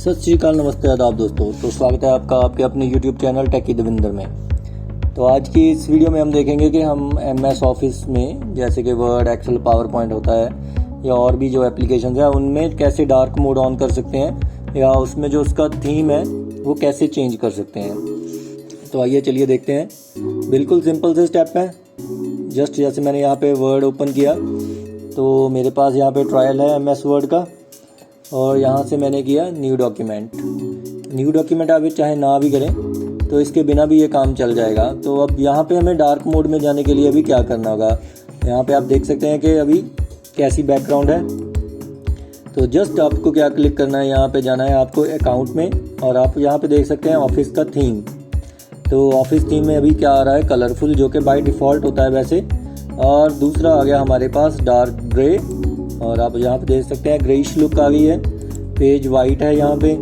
सत श्री अकाल, नमस्ते, आदाब दोस्तों। तो स्वागत है आपका आपके अपने YouTube चैनल टेकी दविंदर में। तो आज की इस वीडियो में हम देखेंगे कि हम MS ऑफिस में जैसे कि वर्ड, एक्सेल, पावर पॉइंट होता है या और भी जो एप्लीकेशन है उनमें कैसे डार्क मोड ऑन कर सकते हैं या उसमें जो उसका थीम है वो कैसे चेंज कर सकते हैं। तो आइए चलिए देखते हैं। बिल्कुल सिंपल से स्टेप है। जस्ट जैसे मैंने यहाँ पे वर्ड ओपन किया तो मेरे पास यहाँ पे ट्रायल है MS वर्ड का, और यहाँ से मैंने किया न्यू डॉक्यूमेंट। आप चाहे ना भी करें तो इसके बिना भी ये काम चल जाएगा। तो अब यहाँ पे हमें डार्क मोड में जाने के लिए अभी क्या करना होगा, यहाँ पे आप देख सकते हैं कि अभी कैसी बैकग्राउंड है। तो जस्ट आपको क्या क्लिक करना है, यहाँ पे जाना है आपको अकाउंट में, और आप यहाँ पे देख सकते हैं ऑफिस का थीम। तो ऑफिस थीम में अभी क्या आ रहा है, कलरफुल, जो कि बाय डिफ़ॉल्ट होता है वैसे। और दूसरा आ गया हमारे पास डार्क ग्रे, और आप यहाँ पे देख सकते हैं ग्रेइश लुक आ गई है। पेज वाइट है यहाँ पे,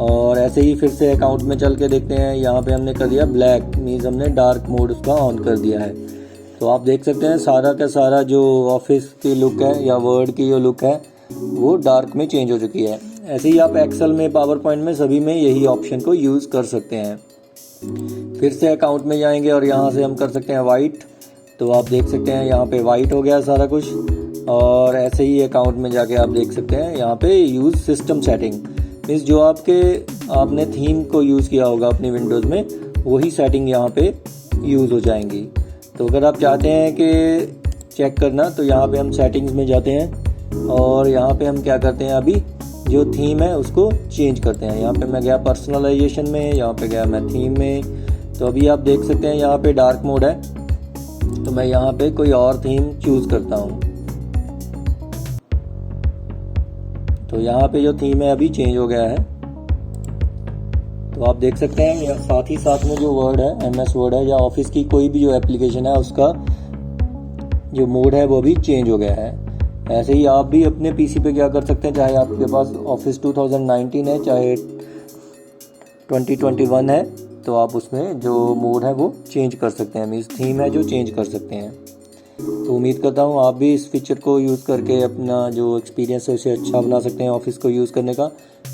और ऐसे ही फिर से अकाउंट में चल के देखते हैं। यहाँ पे हमने कर दिया ब्लैक, मीन्स हमने डार्क मोड उसका ऑन कर दिया है। तो आप देख सकते हैं सारा का सारा जो ऑफिस की लुक है या वर्ड की जो लुक है वो डार्क में चेंज हो चुकी है। ऐसे ही आप एक्सेल में, पावर पॉइंट में, सभी में यही ऑप्शन को यूज़ कर सकते हैं। फिर से अकाउंट में जाएंगे और यहाँ से हम कर सकते हैं वाइट। तो आप देख सकते हैं यहाँ पे वाइट हो गया सारा कुछ। और ऐसे ही अकाउंट में जाके आप देख सकते हैं यहाँ पे यूज़ सिस्टम सेटिंग, मीन्स जो आपने थीम को यूज़ किया होगा अपनी विंडोज़ में वही सेटिंग यहाँ पे यूज़ हो जाएंगी। तो अगर आप चाहते हैं कि चेक करना तो यहाँ पे हम सेटिंग्स में जाते हैं और यहाँ पे हम क्या करते हैं, अभी जो थीम है उसको चेंज करते हैं। यहाँ पे मैं गया पर्सनलाइजेशन में, यहाँ पे गया मैं थीम में। तो अभी आप देख सकते हैं यहाँ पे डार्क मोड है, तो मैं यहाँ पे कोई और थीम चूज़ करता हूँ। तो यहाँ पे जो थीम है अभी चेंज हो गया है। तो आप देख सकते हैं साथ ही साथ में जो वर्ड है, MS वर्ड है या ऑफिस की कोई भी जो एप्लीकेशन है उसका जो मोड है वो भी चेंज हो गया है। ऐसे ही आप भी अपने PC पे क्या कर सकते हैं, चाहे आपके पास ऑफिस 2019 है चाहे 2021 है, तो आप उसमें जो मोड है वो चेंज कर सकते हैं, मीन्स थीम है जो चेंज कर सकते हैं। तो उम्मीद करता हूँ आप भी इस फीचर को यूज़ करके अपना जो एक्सपीरियंस है उसे अच्छा बना सकते हैं ऑफिस को यूज़ करने का,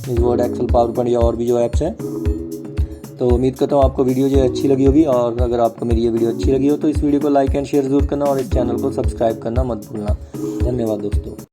means word, Excel, PowerPoint या और भी जो ऐप्स हैं। तो उम्मीद करता हूँ आपको वीडियो जो अच्छी लगी होगी, और अगर आपको मेरी ये वीडियो अच्छी लगी हो तो इस वीडियो को लाइक एंड शेयर ज़रूर करना और इस चैनल को सब्सक्राइब करना मत भूलना। धन्यवाद दोस्तों।